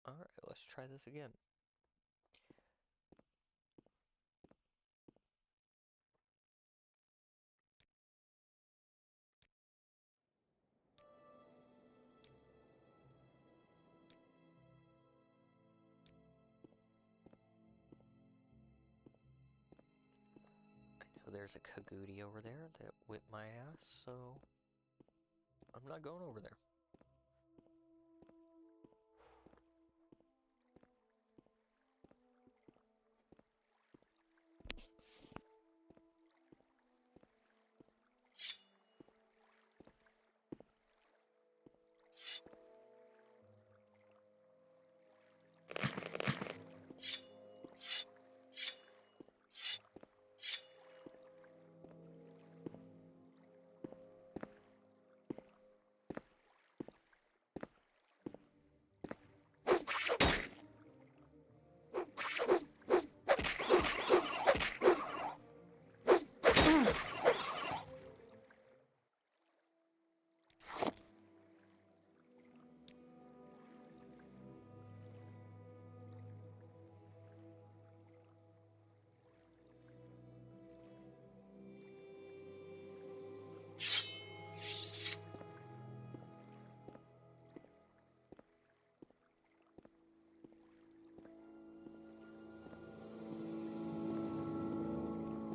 Alright, let's try this again. I know there's a Kagootie over there that whipped my ass, so I'm not going over there.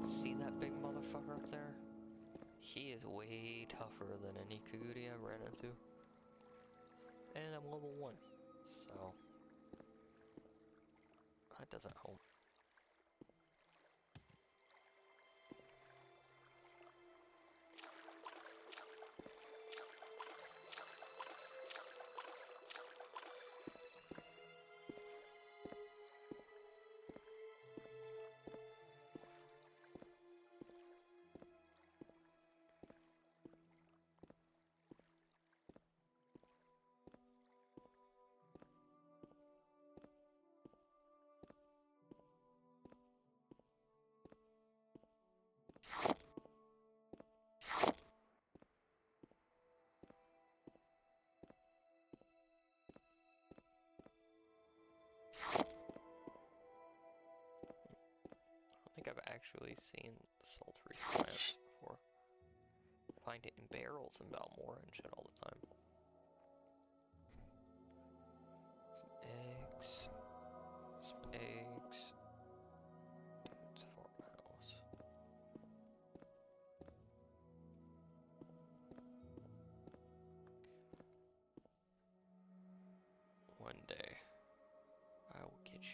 See that big motherfucker up there? He is way tougher than any Kagootie I've ran into. And I'm level 1, so that doesn't help. I think I've actually seen the Saltery's plants before. Find it in barrels in Balmora and shit all the time. Some eggs. Dude's farmhouse. One day, I will get you.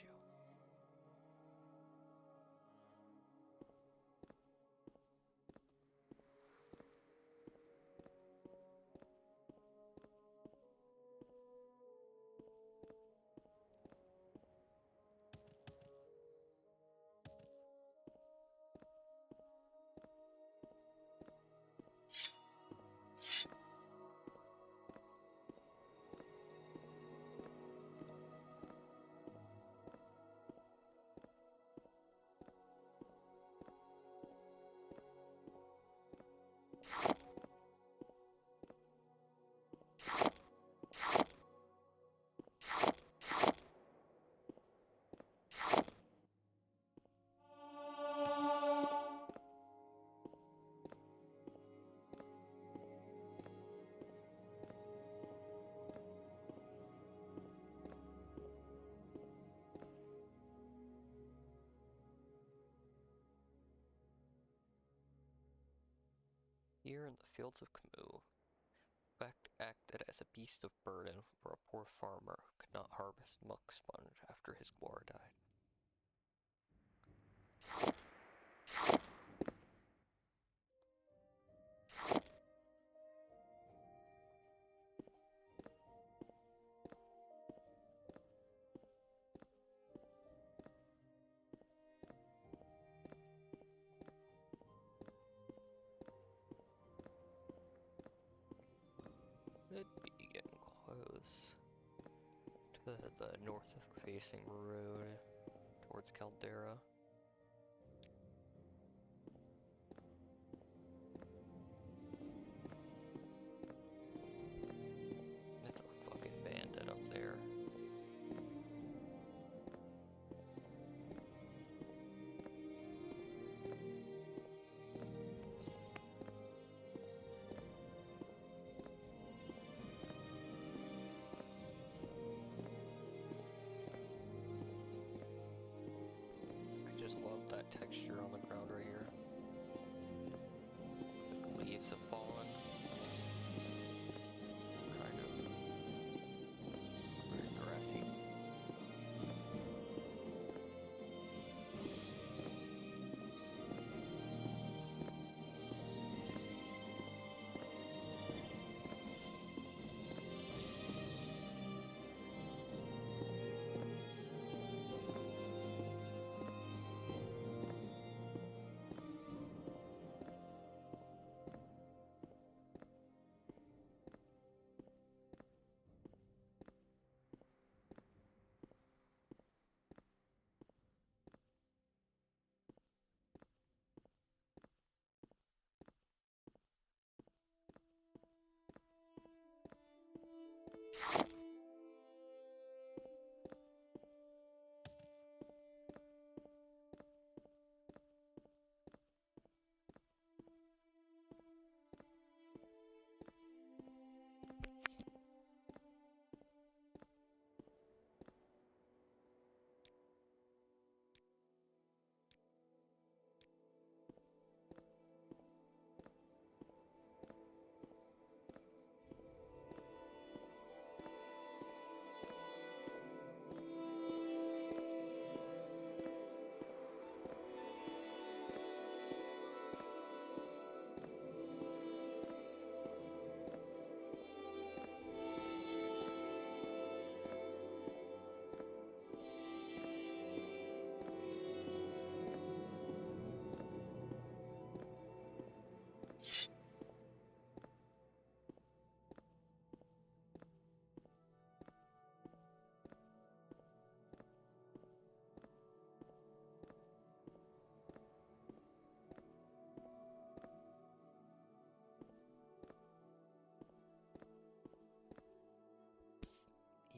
Here in the fields of Camus, Beck acted as a beast of burden for a poor farmer who could not harvest muck sponge after his boar died. It'd be getting close to the north-facing road towards Caldera. It's a fucking bandit up there. just love that texture on the ground right here. It's like leaves have fallen. Kind of very grassy.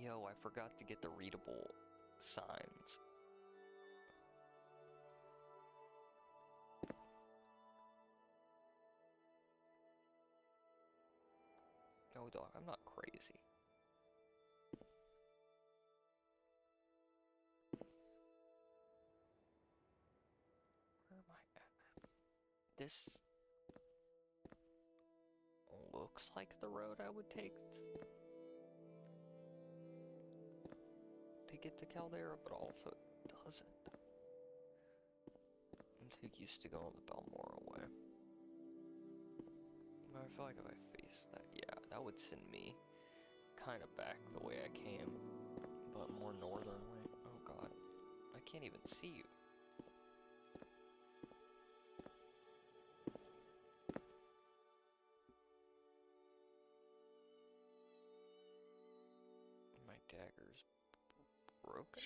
Yo, I forgot to get the readable signs. No, dog, I'm not crazy. Where am I at? This looks like the road I would take to get to Caldera, but also it doesn't. I'm too used to going the Balmora way. I feel like if I face that, yeah, that would send me kind of back the way I came, but more northern way. Oh god, I can't even see you. My dagger's broken.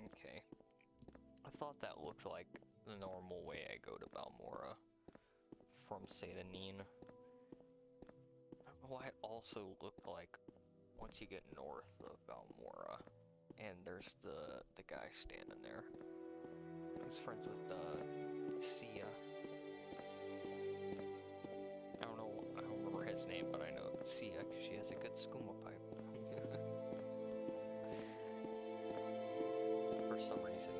Okay. I thought that looked like the normal way I go to Balmora from Satanin. I don't know why it also looked like once you get north of Balmora, and there's the guy standing there. He's friends with Sia. first name, but I know it's Sia because she has a good skooma pipe. For some reason,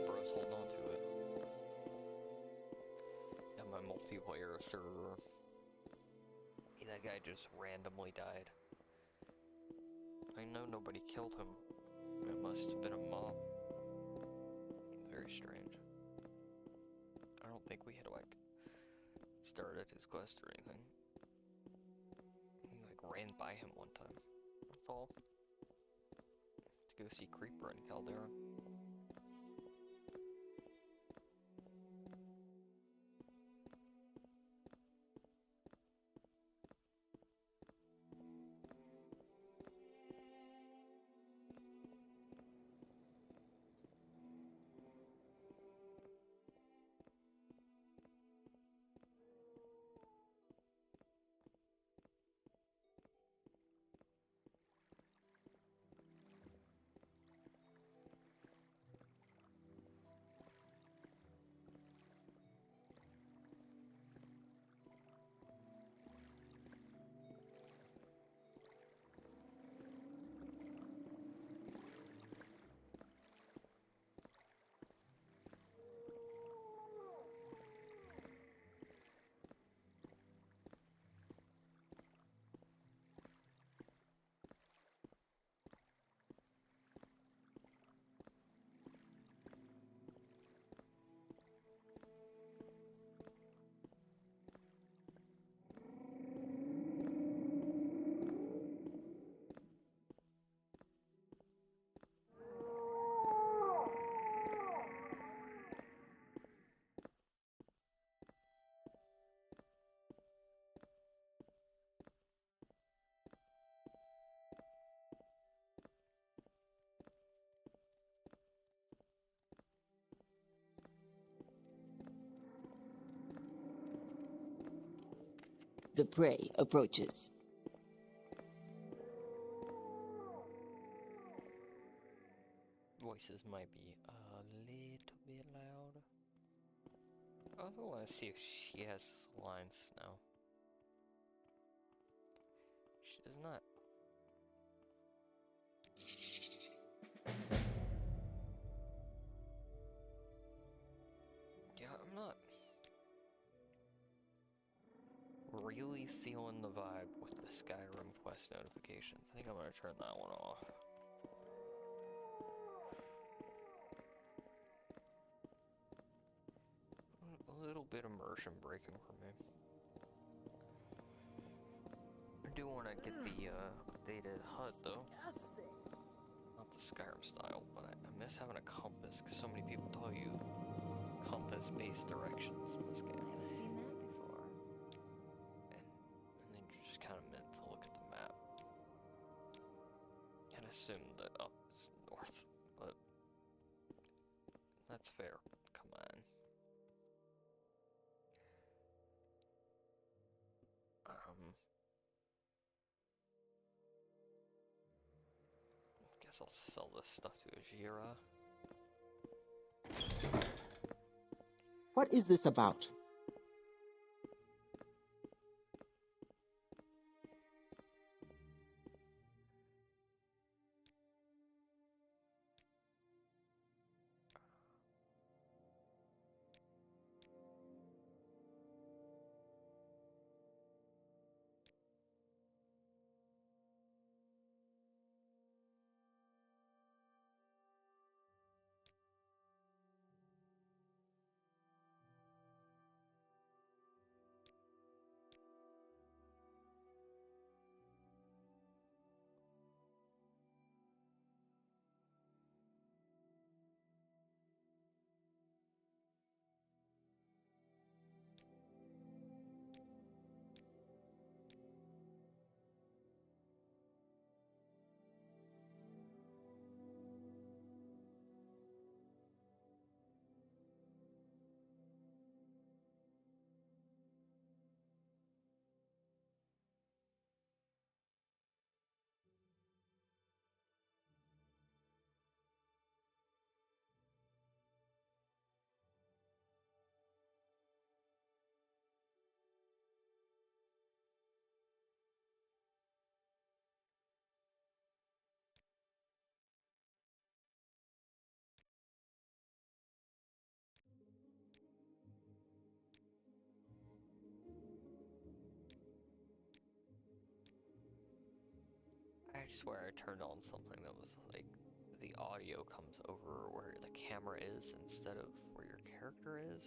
bro's holding on to it. Yeah, my multiplayer server. Hey, that guy just randomly died. I know nobody killed him. It must have been a mob. Very strange. I don't think we had like started his quest or anything. He like ran by him one time. That's all. To go see Creeper in Caldera. The prey approaches. Voices might be a little bit loud. I also want to see if she has lines now. She does not. Yeah, I'm not really feeling the vibe with the Skyrim quest notifications. I think I'm gonna turn that one off. A little bit immersion breaking for me. I do want to get the updated HUD though. Not the Skyrim style, but I miss having a compass because so many people tell you compass-based directions in this game. And then you're just kind of meant to look at the map and assume that up is north, but that's fair. Come on. Guess I'll sell this stuff to Ajira. What is this about? I swear I turned on something that was like the audio comes over where the camera is instead of where your character is.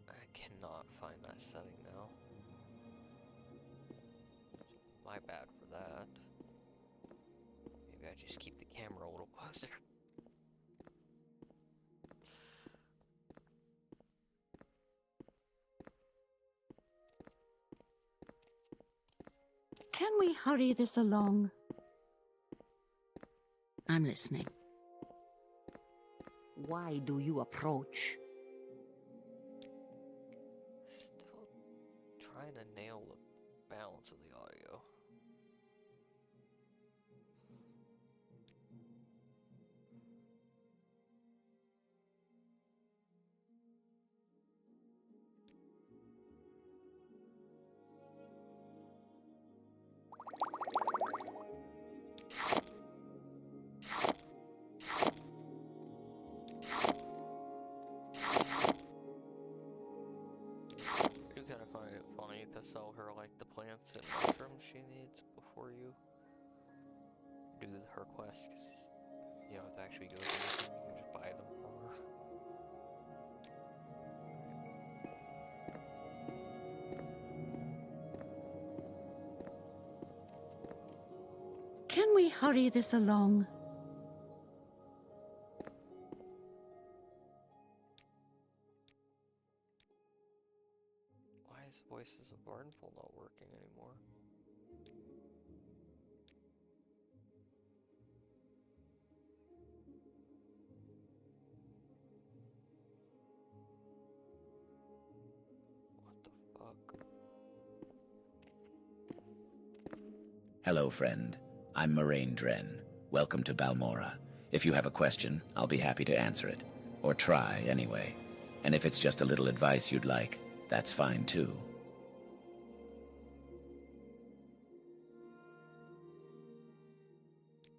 I cannot find that setting now. My bad for that. Maybe I just keep the camera a little closer. Can we hurry this along? I'm listening. Why do you approach? Still trying to nail the balance of the audio. You gotta find it funny to sell her like the plants and mushrooms she needs before you do her quest, 'cause you don't have to actually go do anything, you can just buy them from her. Can we hurry this along? Why is Voices of Vardenfell not working anymore? What the fuck? Hello, friend. I'm Moraine Dren. Welcome to Balmora. If you have a question, I'll be happy to answer it. Or try, anyway. And if it's just a little advice you'd like, that's fine, too.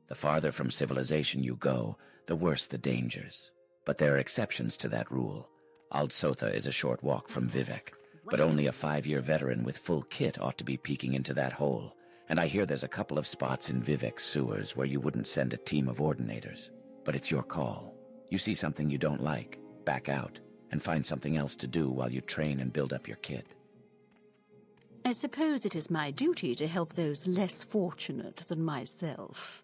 The farther from civilization you go, the worse the dangers. But there are exceptions to that rule. Aldsotha is a short walk from Vivek, but only a 5-year veteran with full kit ought to be peeking into that hole. And I hear there's a couple of spots in Vivek's sewers where you wouldn't send a team of ordinators. But it's your call. You see something you don't like, back out, and find something else to do while you train and build up your kit. I suppose it is my duty to help those less fortunate than myself.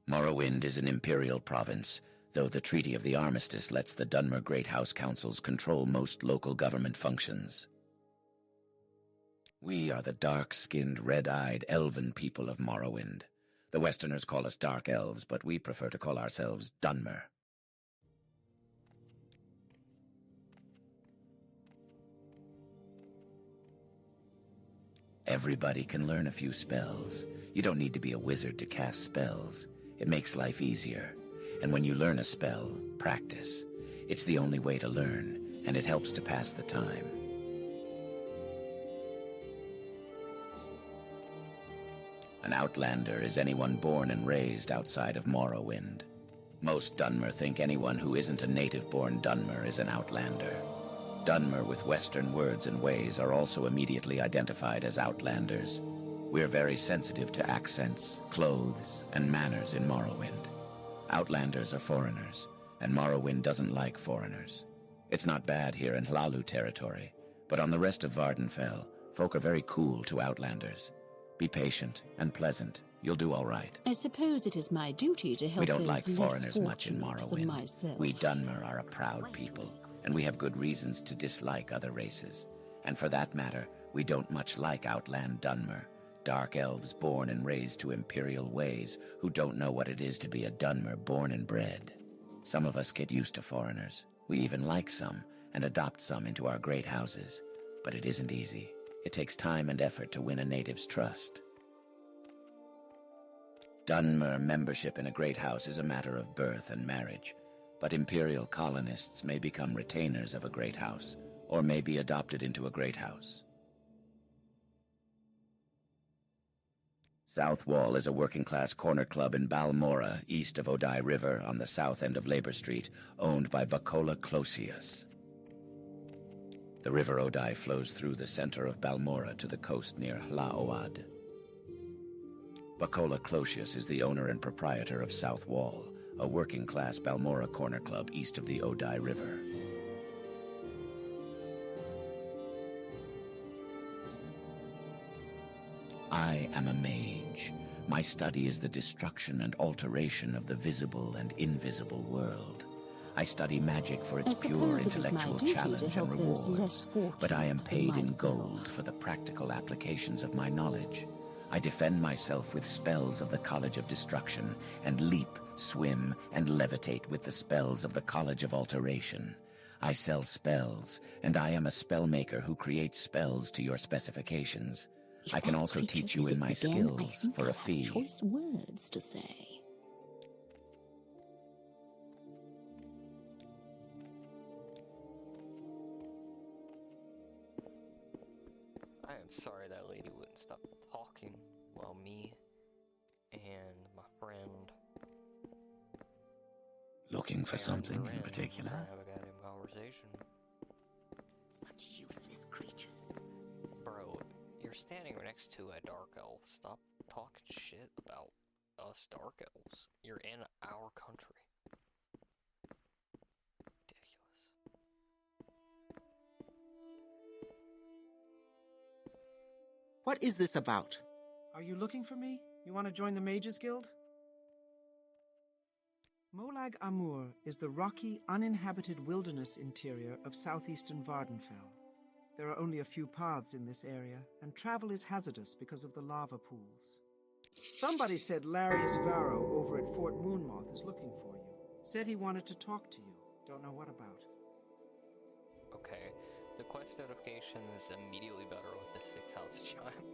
Morrowind is an imperial province, though the Treaty of the Armistice lets the Dunmer Great House Councils control most local government functions. We are the dark-skinned, red-eyed, elven people of Morrowind. The Westerners call us Dark Elves, but we prefer to call ourselves Dunmer. Everybody can learn a few spells. You don't need to be a wizard to cast spells. It makes life easier. And when you learn a spell, practice. It's the only way to learn, and it helps to pass the time. An Outlander is anyone born and raised outside of Morrowind. Most Dunmer think anyone who isn't a native-born Dunmer is an Outlander. Dunmer with Western words and ways are also immediately identified as Outlanders. We're very sensitive to accents, clothes, and manners in Morrowind. Outlanders are foreigners, and Morrowind doesn't like foreigners. It's not bad here in Hlalu territory, but on the rest of Vvardenfell, folk are very cool to Outlanders. Be patient and pleasant. You'll do all right. I suppose it is my duty to help We don't those like less foreigners much in fortunate than Morrowind. myself. We Dunmer are a proud people, and we have good reasons to dislike other races. And for that matter, we don't much like Outland Dunmer, dark elves born and raised to imperial ways who don't know what it is to be a Dunmer born and bred. Some of us get used to foreigners. We even like some, and adopt some into our great houses. But it isn't easy. It takes time and effort to win a native's trust. Dunmer membership in a great house is a matter of birth and marriage, but imperial colonists may become retainers of a great house, or may be adopted into a great house. South Wall is a working-class corner club in Balmora, east of Odai River on the south end of Labor Street, owned by Bacola Closius. The River Odai flows through the center of Balmora to the coast near Hlaoad. Bacola Closius is the owner and proprietor of South Wall, a working-class Balmora corner club east of the Odai River. I am a mage. My study is the destruction and alteration of the visible and invisible world. I study magic for its pure intellectual challenge and rewards, but I am paid in gold for the practical applications of my knowledge. I defend myself with spells of the College of Destruction, and leap, swim, and levitate with the spells of the College of Alteration. I sell spells, and I am a spellmaker who creates spells to your specifications. I can also teach you in my skills for a fee. Choice words to say. I am sorry that lady wouldn't stop talking while me and my friend Looking for something in particular? have a goddamn conversation. Such useless creatures. Bro, you're standing next to a dark elf. Stop talking shit about us dark elves. You're in our country. Ridiculous. What is this about? Are you looking for me? You want to join the Mages Guild? Molag Amur is the rocky, uninhabited wilderness interior of southeastern Vardenfell. There are only a few paths in this area, and travel is hazardous because of the lava pools. Somebody said Larius Varro over at Fort Moonmoth is looking for you. Said he wanted to talk to you. Don't know what about. Okay, the quest notification is immediately better with the 6th house chime.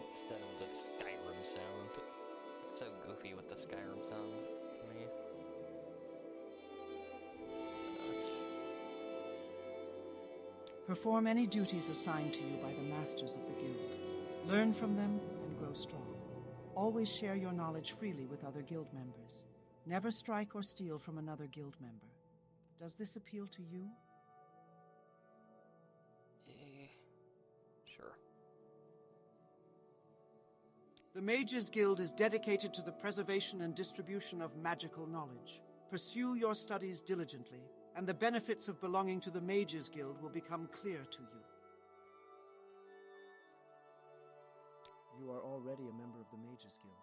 Instead of the Skyrim sound. It's so goofy with the Skyrim sound to me. Perform any duties assigned to you by the masters of the guild. Learn from them and grow strong. Always share your knowledge freely with other guild members. Never strike or steal from another guild member. Does this appeal to you? Sure. The Mages Guild is dedicated to the preservation and distribution of magical knowledge. Pursue your studies diligently, and the benefits of belonging to the Mages Guild will become clear to you. You are already a member of the Mages Guild.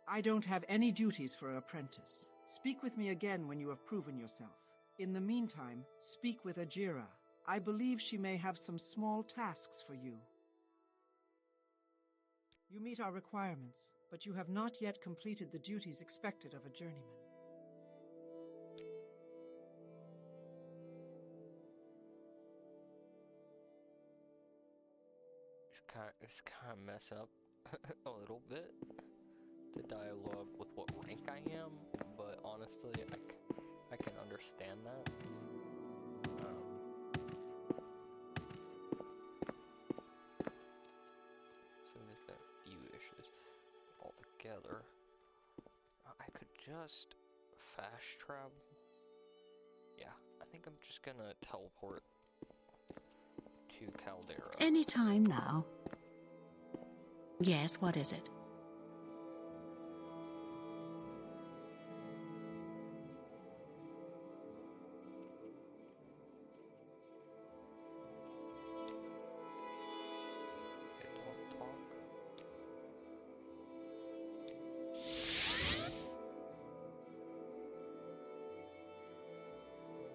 I don't have any duties for an apprentice. Speak with me again when you have proven yourself. In the meantime, speak with Ajira. I believe she may have some small tasks for you. You meet our requirements, but you have not yet completed the duties expected of a journeyman. It's kind of messing up a little bit, the dialogue with what rank I am, but honestly, I can understand that. So there's been a few issues altogether. I could just fast travel. Yeah, I think I'm just gonna teleport to Caldera. Any time now. Yes, what is it? Okay, talk.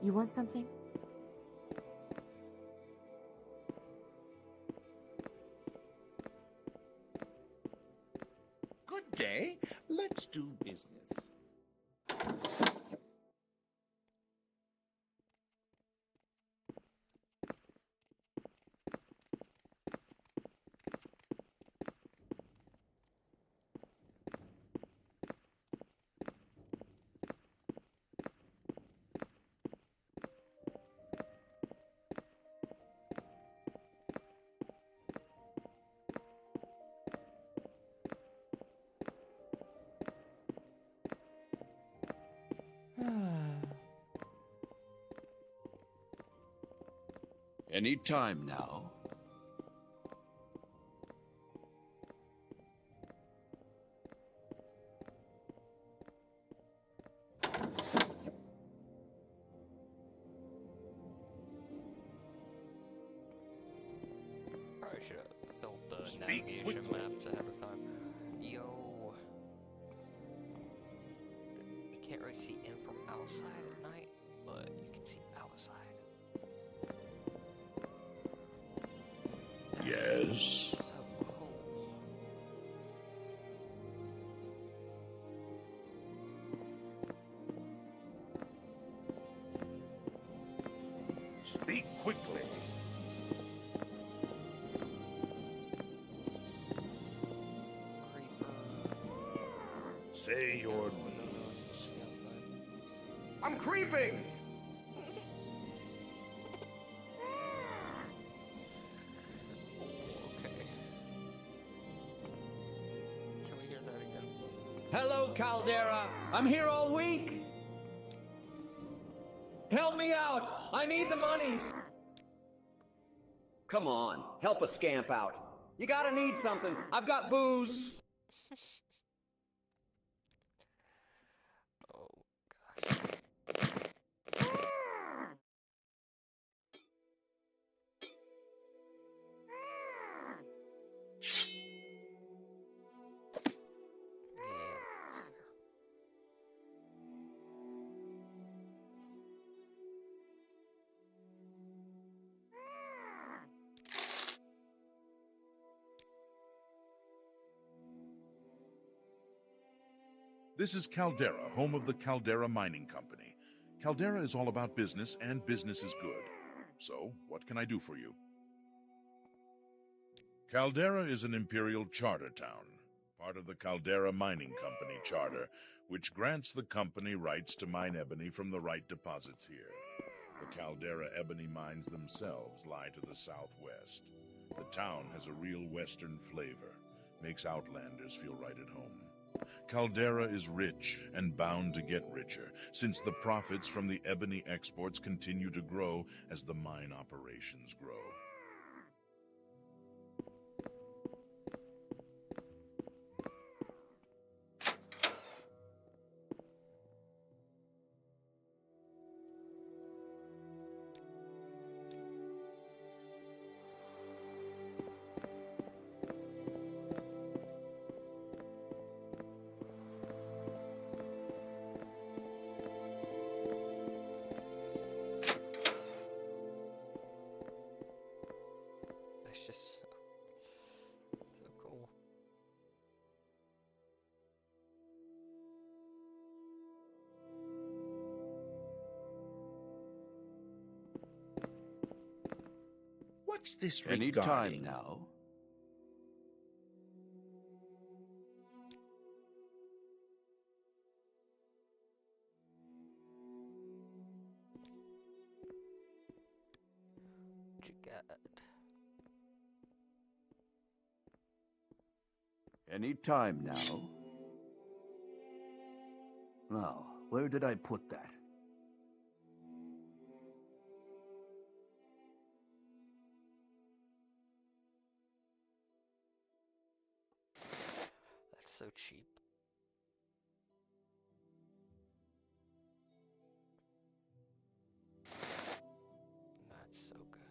You want something? Good day. Let's do business. Any time now. Probably should have built the Speak navigation quickly. maps ahead of time. Yo. You can't really see in from outside at night, but you can see outside. That is Yes. so cool. Speak quickly. Creeper. Say your No, needs. see outside. I'm creeping! Okay. Can we hear that again? Hello, Caldera. I'm here all week. Help me out. I need the money. Come on, help a scamp out. You gotta need something. I've got booze. Oh gosh. Yeah, let's see here. This is Caldera, home of the Caldera Mining Company. Caldera is all about business, and business is good. So, what can I do for you? Caldera is an imperial charter town, part of the Caldera Mining Company charter, which grants the company rights to mine ebony from the right deposits here. The Caldera ebony mines themselves lie to the southwest. The town has a real western flavor, makes outlanders feel right at home. Caldera is rich and bound to get richer, since the profits from the ebony exports continue to grow as the mine operations grow. That's just so cool. What's this Any regarding? time now. What you got? Any time now. Now, where did I put that? That's so cheap. That's so good.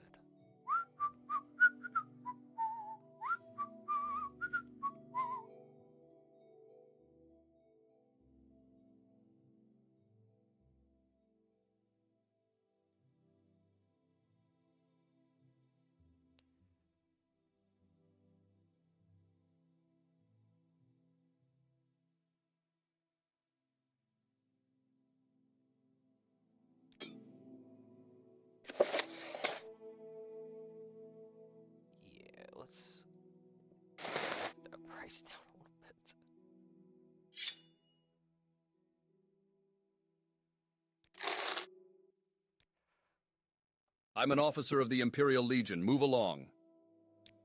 Yeah, let's get that price down a little bit. I'm an officer of the Imperial Legion. Move along.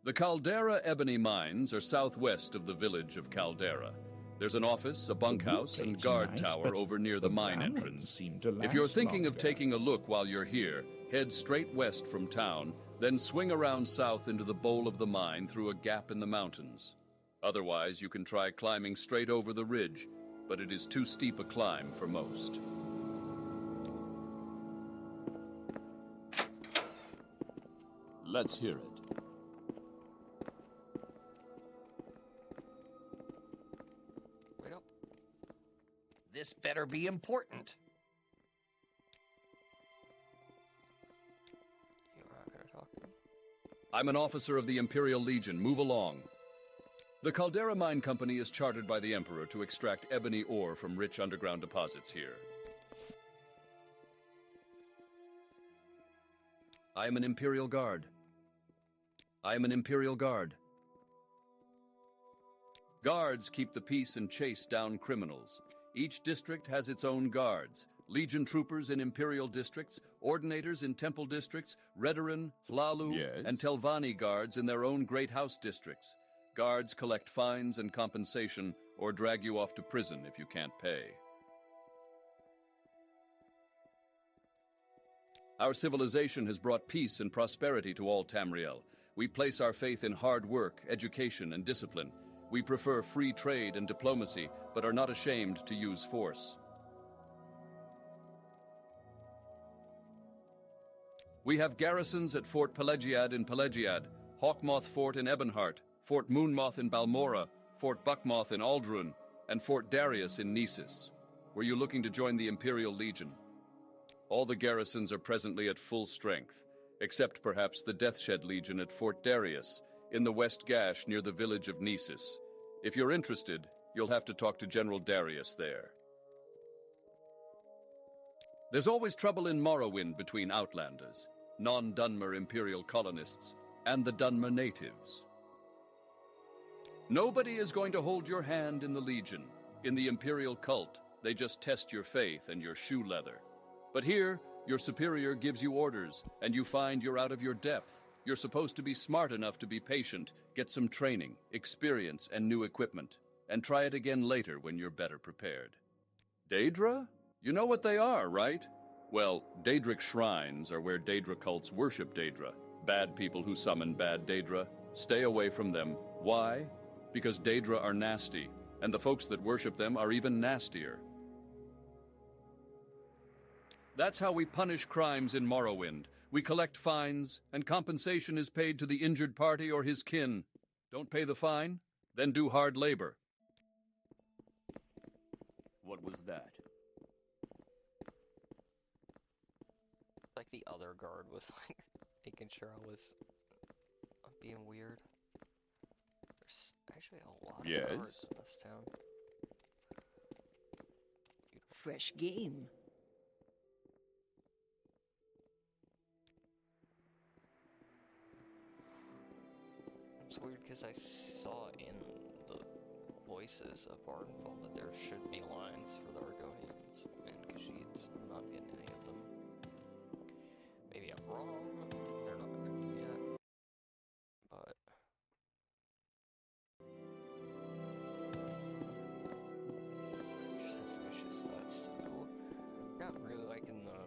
The Caldera Ebony Mines are southwest of the village of Caldera. There's an office, a bunkhouse, and woodplates guard nice, tower but over near the mine brown entrance. ones seem to If you're last thinking of longer. taking a look while you're here, head straight west from town, Then swing around south into the bowl of the mine through a gap in the mountains. Otherwise, you can try climbing straight over the ridge, but it is too steep a climb for most. Let's hear it. Wait up. This better be important. You're not gonna talk to me? I'm an officer of the Imperial Legion. Move along. The Caldera Mine Company is chartered by the Emperor to extract ebony ore from rich underground deposits here. I am an Imperial Guard. I am an Imperial Guard. Guards keep the peace and chase down criminals. Each district has its own guards. Legion troopers in Imperial districts, ordinators in Temple districts, Redoran, Hlalu, Yes? and Telvanni guards in their own Great House districts. Guards collect fines and compensation, or drag you off to prison if you can't pay. Our civilization has brought peace and prosperity to all Tamriel. We place our faith in hard work, education, and discipline. We prefer free trade and diplomacy, but are not ashamed to use force. We have garrisons at Fort Pelagiad in Pelagiad, Hawkmoth Fort in Ebonheart, Fort Moonmoth in Balmora, Fort Buckmoth in Aldrun, and Fort Darius in Nisus. Were you looking to join the Imperial Legion? All the garrisons are presently at full strength, except perhaps the Deathshed Legion at Fort Darius, in the West Gash near the village of Nisus. If you're interested, you'll have to talk to General Darius there. There's always trouble in Morrowind between Outlanders, non-Dunmer Imperial colonists, and the Dunmer natives. Nobody is going to hold your hand in the Legion. In the Imperial cult, they just test your faith and your shoe leather. But here, your superior gives you orders, and you find you're out of your depth. You're supposed to be smart enough to be patient, get some training, experience, and new equipment, and try it again later when you're better prepared. Daedra? You know what they are, right? Well, Daedric shrines are where Daedra cults worship Daedra. Bad people who summon bad Daedra. Stay away from them. Why? Because Daedra are nasty, and the folks that worship them are even nastier. That's how we punish crimes in Morrowind. We collect fines, and compensation is paid to the injured party or his kin. Don't pay the fine? Then do hard labor. What was that? Like the other guard was like making sure I was being weird. There's actually a lot of guards in this town. Fresh game. It's weird because I saw in the voices of Vvardenfell that there should be lines for the Argonians and Kashids. I'm not getting any of them. Maybe I'm wrong. They're not connected yet. But just had some issues with that too. Not really liking the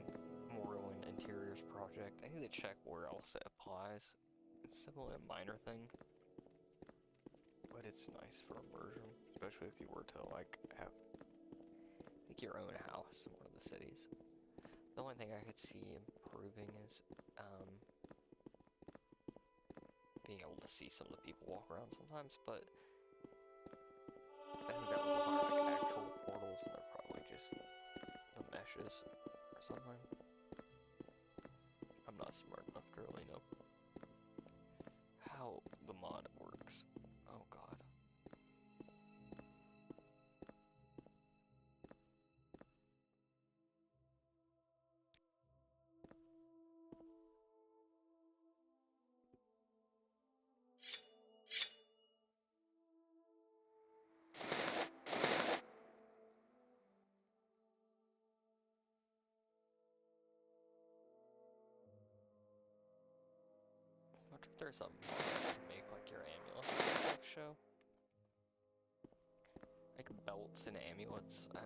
Morrowind Interiors project. I need to check where else it applies. It's simply a minor thing. But it's nice for immersion, especially if you were to like have your own house in one of the cities. The only thing I could see improving is being able to see some of the people walk around sometimes, but I think that would require like actual portals, and they're probably just the meshes or something. I'm not smart enough to really know how the mod works. Oh god. I wonder if there's a mod to make like your amulet show. Like belts and amulets. I've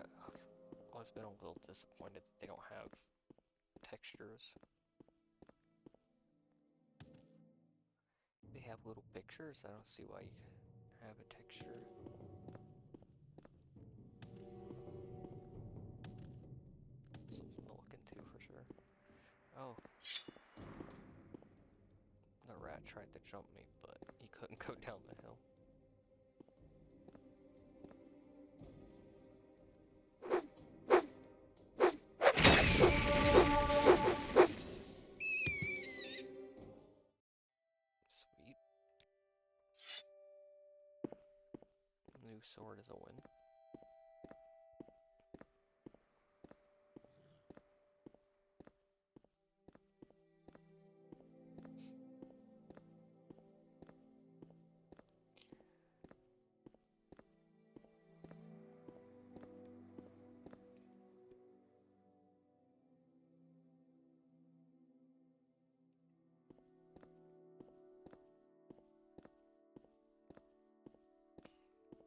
always been a little disappointed that they don't have textures. they have little pictures? I don't see why you can have a texture. Something to look into for sure. Oh. The rat tried to jump me, but he couldn't go down the hill. Sweet. New sword is a win.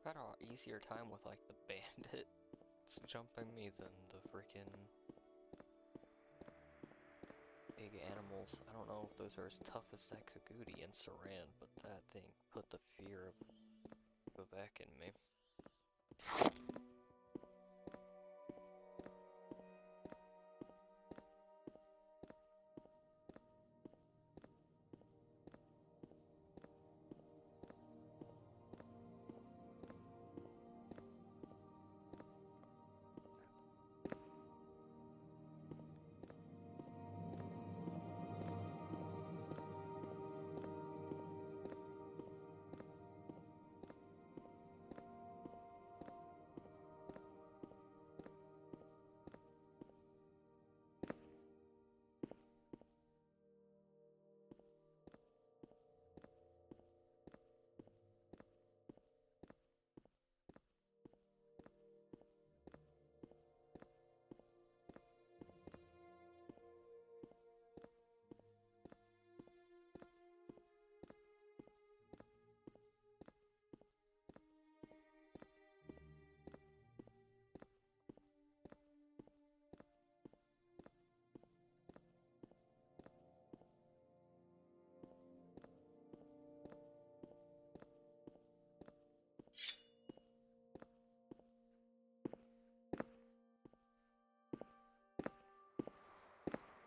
I've had an easier time with like the bandits jumping me than the freaking big animals. I don't know if those are as tough as that Kagudi and Saran, but that thing put the fear of Vivek in me.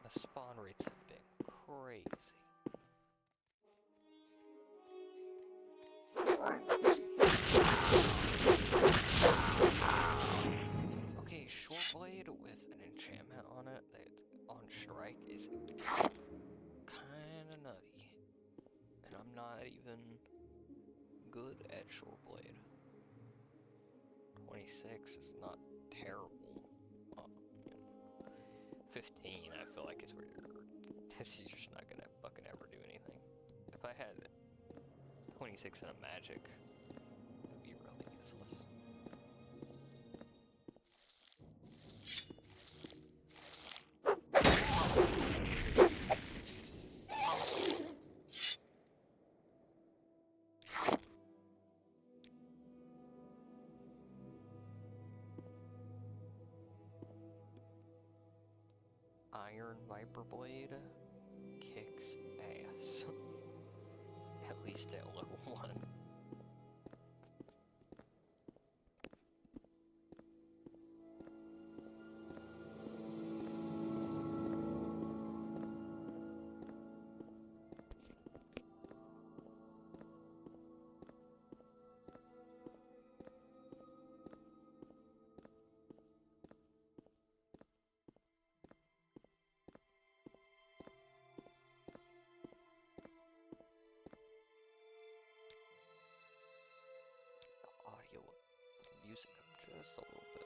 The spawn rates have been crazy. Okay, short blade with an enchantment on it that on strike is kinda nutty. And I'm not even good at short blade. 26 is not terrible. 15 I feel like is where this is just not gonna fucking ever do anything. If I had 26 in a magic, it would be really useless. Iron Viper Blade kicks ass. At least at level 1. Audio, music up just a little bit.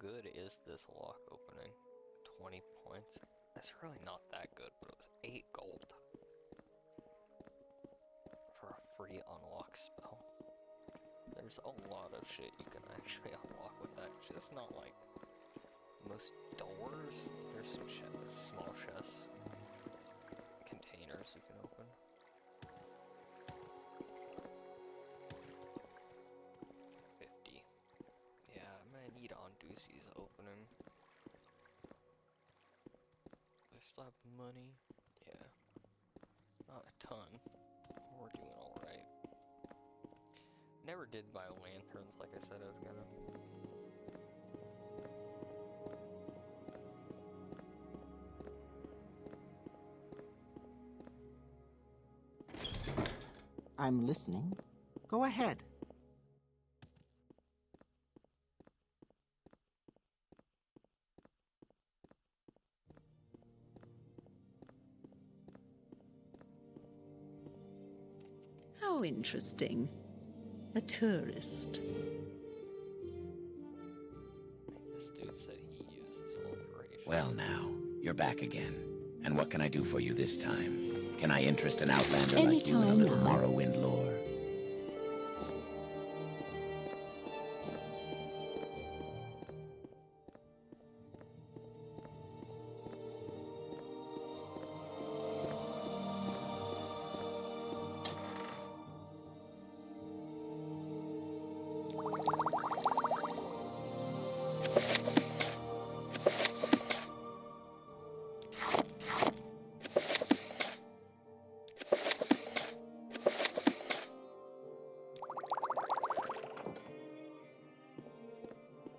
good is this lock opening? 20 points? That's really not that good, but it was 8 gold. For a free unlock spell. There's a lot of shit you can actually unlock with that, just not like most doors. There's some small chests, containers you can open. Yeah, I'm gonna need Ondusi's opening. Do I still have money? Yeah. Not a ton. We're doing alright. Never did buy lanterns like I said I was gonna. I'm listening. Go ahead. How interesting. A tourist. This dude said he uses alteration. Well now, you're back again. And what can I do for you this time? Can I interest an outlander like you in a little Morrowind lore?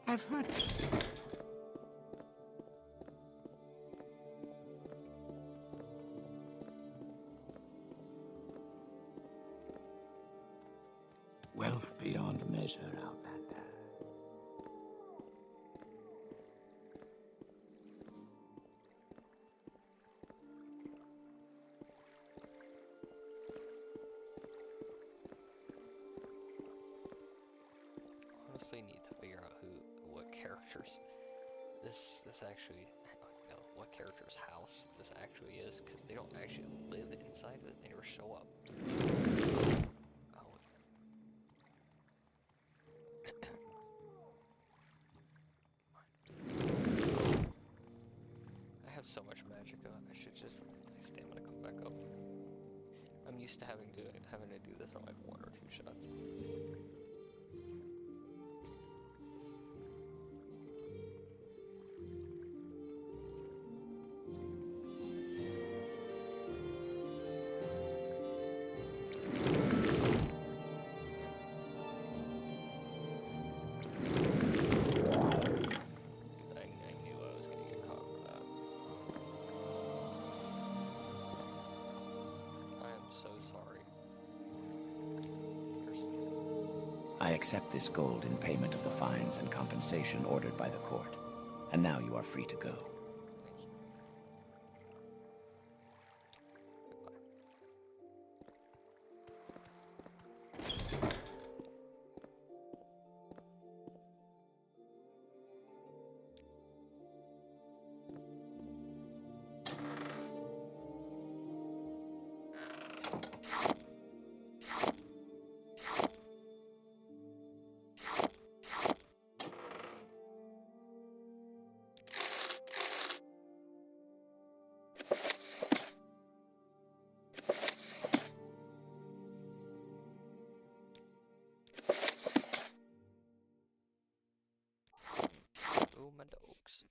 I've heard. Wealth beyond measure, outlander. Honestly need to figure out what characters this actually, no, what character's house this actually is, because they don't actually live inside of it, they never show up. Oh. I have so much magicka, I should just let my stamina come back up. I'm used to having to do this on like 1 or 2 shots. I accept this gold in payment of the fines and compensation ordered by the court. And now you are free to go. Oh, my dogs.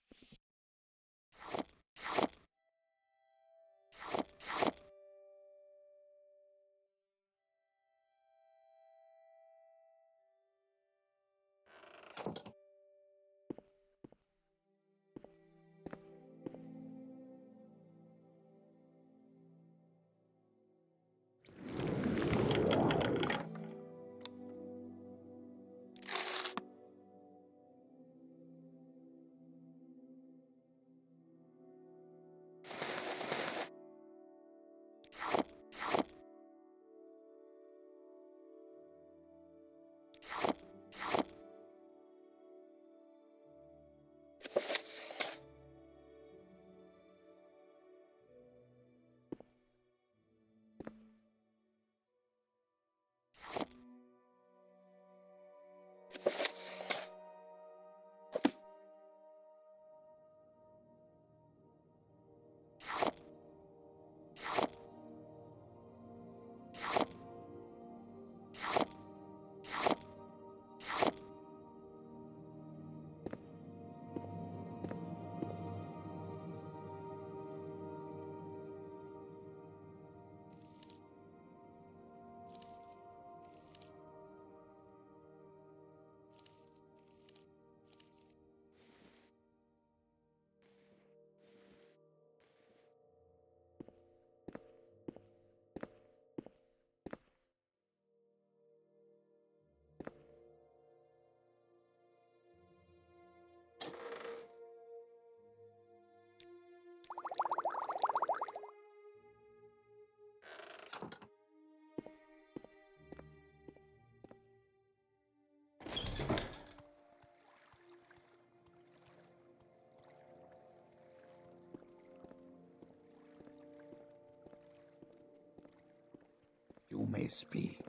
who may speak.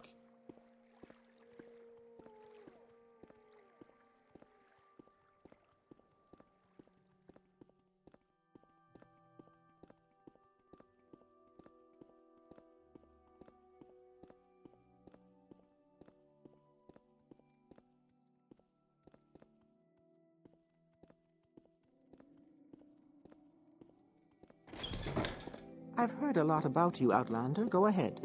I've heard a lot about you, Outlander. Go ahead.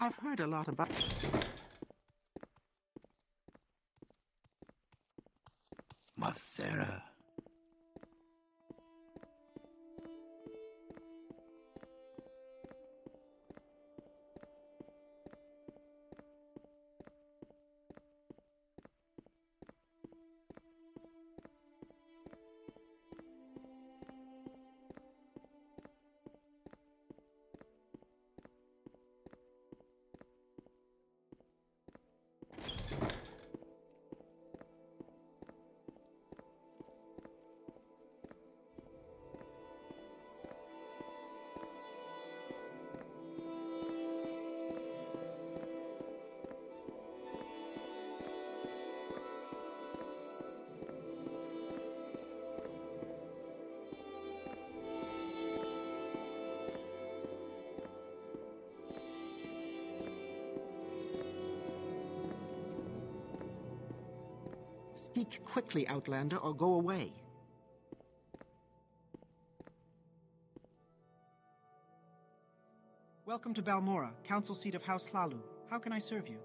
I've heard a lot about... Masera. Speak quickly, Outlander, or go away. Welcome to Balmora, council seat of House Hlalu. How can I serve you?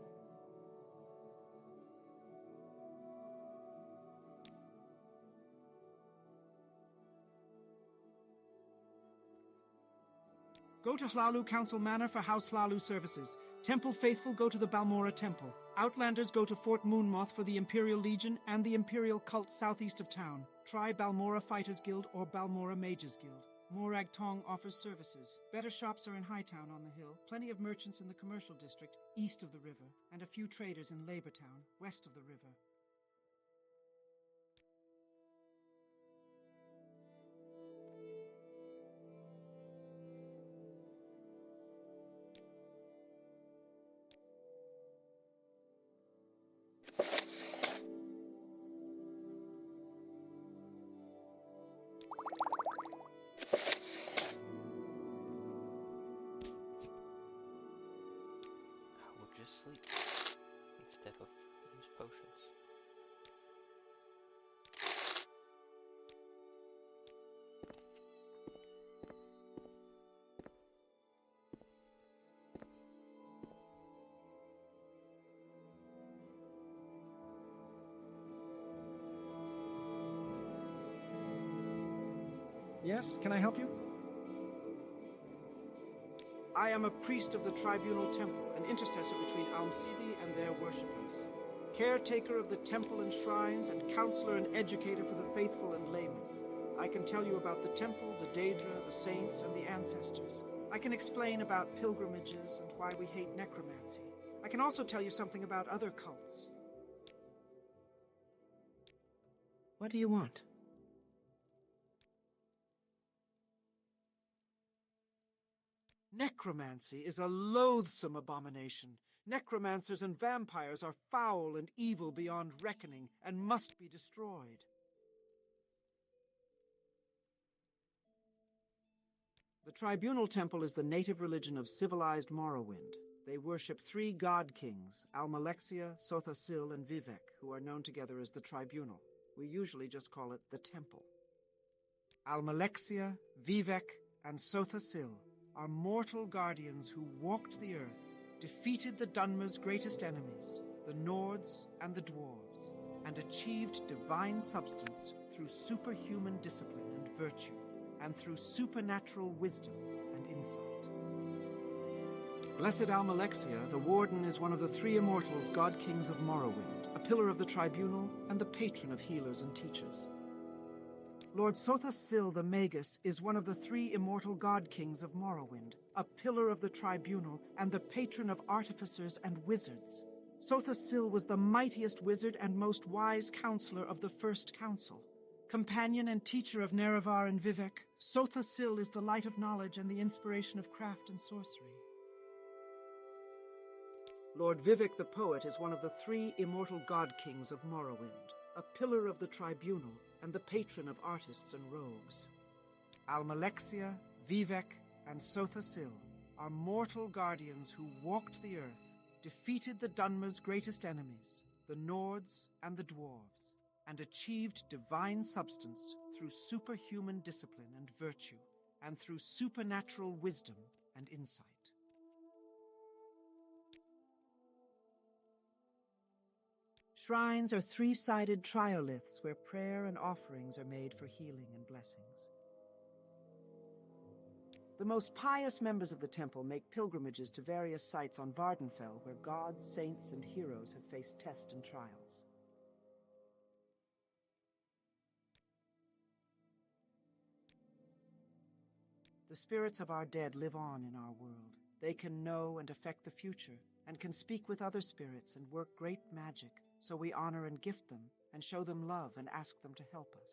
Go to Hlalu Council Manor for House Hlalu services. Temple faithful go to the Balmora Temple. Outlanders go to Fort Moonmoth for the Imperial Legion and the Imperial Cult southeast of town. Try Balmora Fighters Guild or Balmora Mages Guild. Morag Tong offers services. Better shops are in Hightown on the hill, plenty of merchants in the commercial district, east of the river, and a few traders in Labor Town, west of the river. Sleep instead of use potions. Yes, can I help you? I am a priest of the Tribunal Temple, an intercessor between Almsivi and their worshippers. Caretaker of the temple and shrines, and counselor and educator for the faithful and laymen. I can tell you about the temple, the Daedra, the saints, and the ancestors. I can explain about pilgrimages and why we hate necromancy. I can also tell you something about other cults. What do you want? Necromancy is a loathsome abomination. Necromancers and vampires are foul and evil beyond reckoning and must be destroyed. The Tribunal Temple is the native religion of civilized Morrowind. They worship 3 god kings, Almalexia, Sothasil, and Vivek, who are known together as the Tribunal. We usually just call it the Temple. Almalexia, Vivek, and Sothasil are mortal guardians who walked the earth, defeated the Dunmer's greatest enemies, the Nords and the Dwarves, and achieved divine substance through superhuman discipline and virtue, and through supernatural wisdom and insight. Blessed Almalexia, the Warden, is one of the three immortals, god-kings of Morrowind, a pillar of the Tribunal, and the patron of healers and teachers. Lord Sothasil the Magus is one of the three immortal god-kings of Morrowind, a pillar of the Tribunal, and the patron of artificers and wizards. Sothasil was the mightiest wizard and most wise counselor of the First Council. Companion and teacher of Nerevar and Vivek, Sothasil is the light of knowledge and the inspiration of craft and sorcery. Lord Vivek the Poet is one of the three immortal god-kings of Morrowind, a pillar of the Tribunal and the patron of artists and rogues. Almalexia, Vivek, and Sothasil are mortal guardians who walked the earth, defeated the Dunmer's greatest enemies, the Nords and the Dwarves, and achieved divine substance through superhuman discipline and virtue, and through supernatural wisdom and insight. Shrines are three-sided trioliths where prayer and offerings are made for healing and blessings. The most pious members of the temple make pilgrimages to various sites on Vardenfell where gods, saints, and heroes have faced tests and trials. The spirits of our dead live on in our world. They can know and affect the future, and can speak with other spirits and work great magic, so we honor and gift them, and show them love and ask them to help us.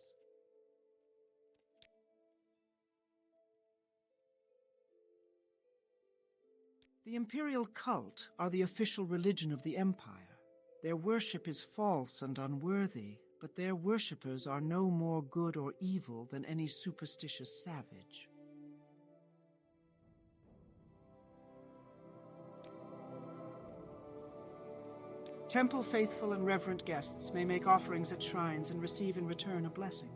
The imperial cult are the official religion of the Empire. Their worship is false and unworthy, but their worshippers are no more good or evil than any superstitious savage. Temple faithful and reverent guests may make offerings at shrines and receive in return a blessing.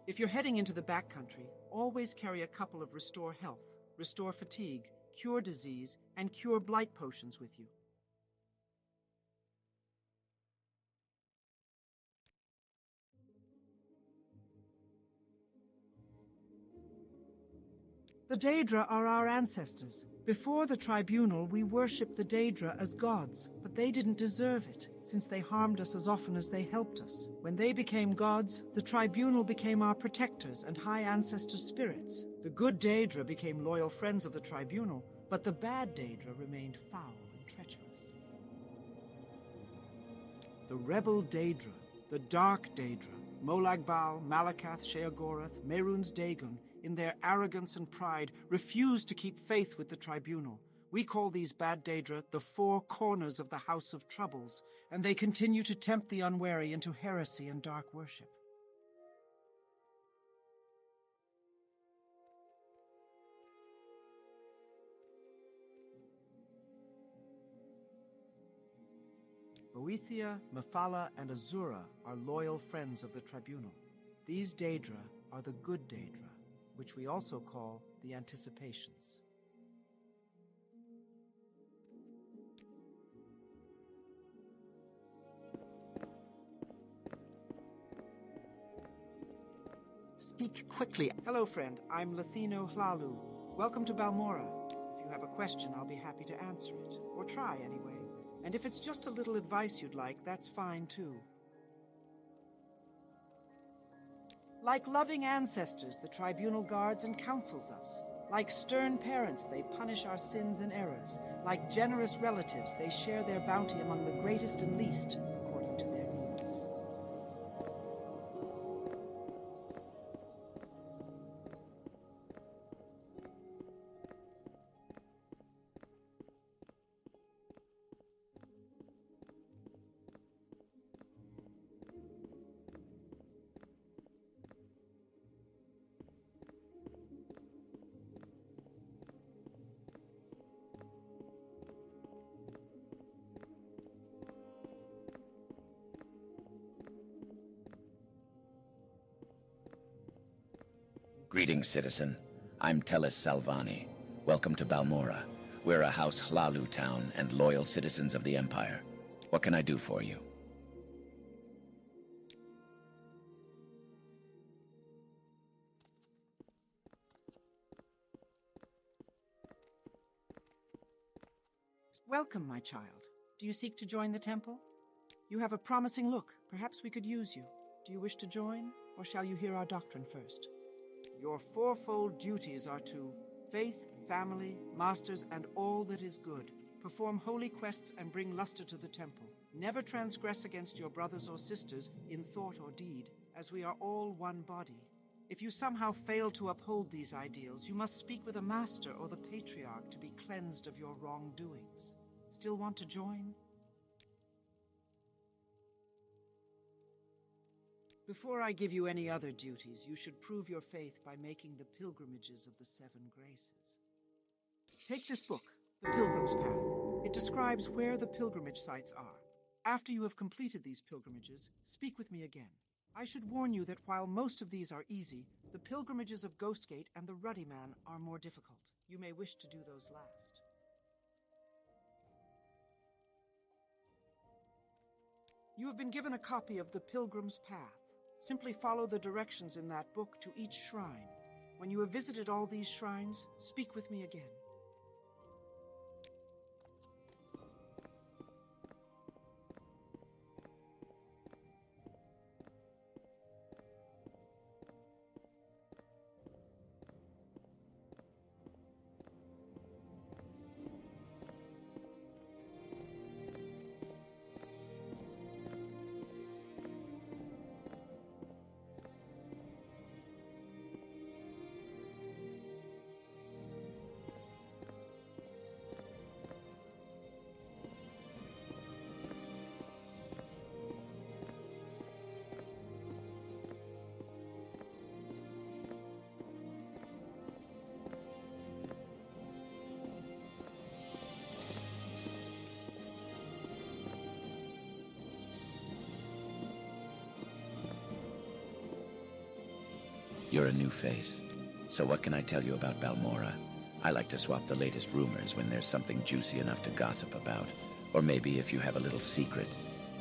If you're heading into the backcountry, always carry a couple of Restore Health, Restore Fatigue, Cure Disease, and Cure Blight potions with you. The Daedra are our ancestors. Before the Tribunal, we worshipped the Daedra as gods, but they didn't deserve it, since they harmed us as often as they helped us. When they became gods, the Tribunal became our protectors and high ancestor spirits. The good Daedra became loyal friends of the Tribunal, but the bad Daedra remained foul and treacherous. The rebel Daedra, the dark Daedra, Molagbal, Malakath, Sheogorath, Merun's Dagon, in their arrogance and pride, refused to keep faith with the Tribunal. We call these bad Daedra the Four Corners of the House of Troubles, and they continue to tempt the unwary into heresy and dark worship. Boethia, Mephala, and Azura are loyal friends of the Tribunal. These Daedra are the good Daedra, which we also call the Anticipations. Speak quickly. Hello, friend. I'm Lathino Hlalu. Welcome to Balmora. If you have a question, I'll be happy to answer it. Or try, anyway. And if it's just a little advice you'd like, that's fine, too. Like loving ancestors, the Tribunal guards and counsels us. Like stern parents, they punish our sins and errors. Like generous relatives, they share their bounty among the greatest and least, according to their needs. Greetings, citizen. I'm Telis Salvani. Welcome to Balmora. We're a House Hlalu town and loyal citizens of the Empire. What can I do for you? Welcome, my child. Do you seek to join the temple? You have a promising look. Perhaps we could use you. Do you wish to join, or shall you hear our doctrine first? Your fourfold duties are to faith, family, masters, and all that is good. Perform holy quests and bring luster to the temple. Never transgress against your brothers or sisters in thought or deed, as we are all one body. If you somehow fail to uphold these ideals, you must speak with a master or the patriarch to be cleansed of your wrongdoings. Still want to join? Before I give you any other duties, you should prove your faith by making the pilgrimages of the 7 graces. Take this book, The Pilgrim's Path. It describes where the pilgrimage sites are. After you have completed these pilgrimages, speak with me again. I should warn you that while most of these are easy, the pilgrimages of Ghostgate and the Ruddy Man are more difficult. You may wish to do those last. You have been given a copy of The Pilgrim's Path. Simply follow the directions in that book to each shrine. When you have visited all these shrines, speak with me again. You're a new face. So what can I tell you about Balmora? I like to swap the latest rumors when there's something juicy enough to gossip about. Or maybe if you have a little secret,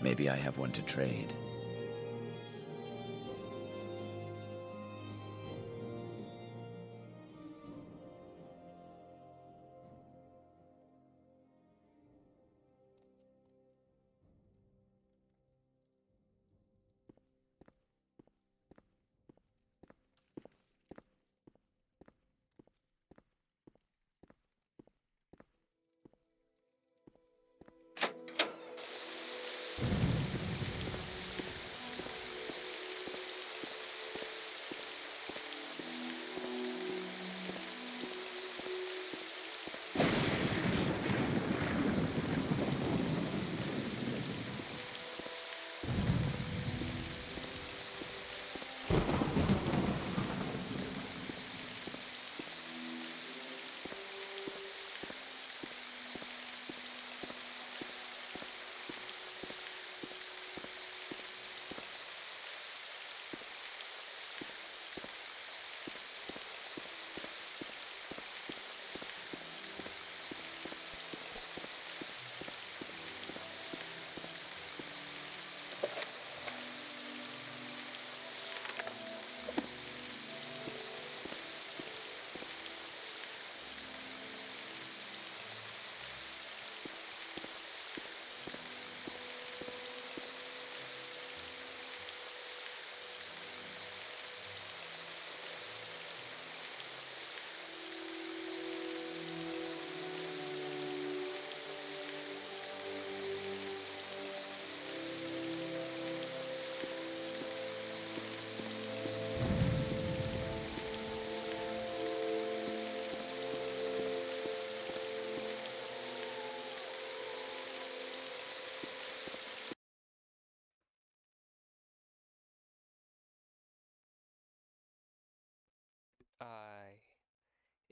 maybe I have one to trade.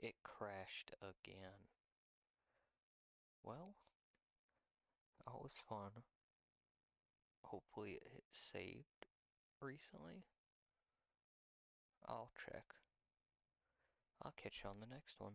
It crashed again. Well, that was fun. Hopefully it hit saved recently. I'll check. I'll catch you on the next one.